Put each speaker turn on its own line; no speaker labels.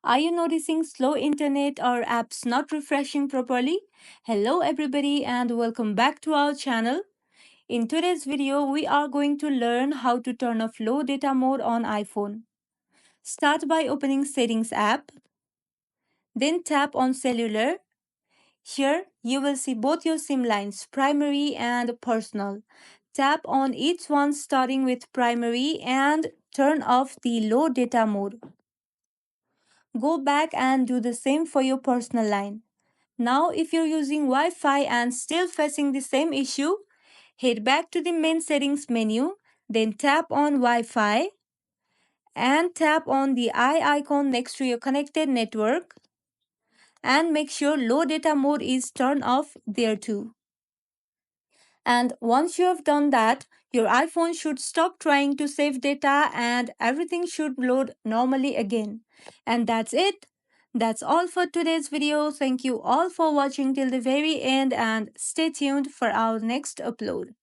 Are you noticing slow internet or apps not refreshing properly? Hello everybody and welcome back to our channel. In today's video, we are going to learn how to turn off low data mode on iPhone. Start by opening Settings app, then tap on Cellular. Here, you will see both your SIM lines, primary and personal. Tap on each one starting with primary and turn off the low data mode. Go back and do the same for your personal line. Now, if you're using Wi-Fi and still facing the same issue, head back to the main settings menu, then tap on Wi-Fi and tap on the eye icon next to your connected network and make sure low data mode is turned off there too. And once you have done that, your iPhone should stop trying to save data and everything should load normally again. And that's it. That's all for today's video. Thank you all for watching till the very end and stay tuned for our next upload.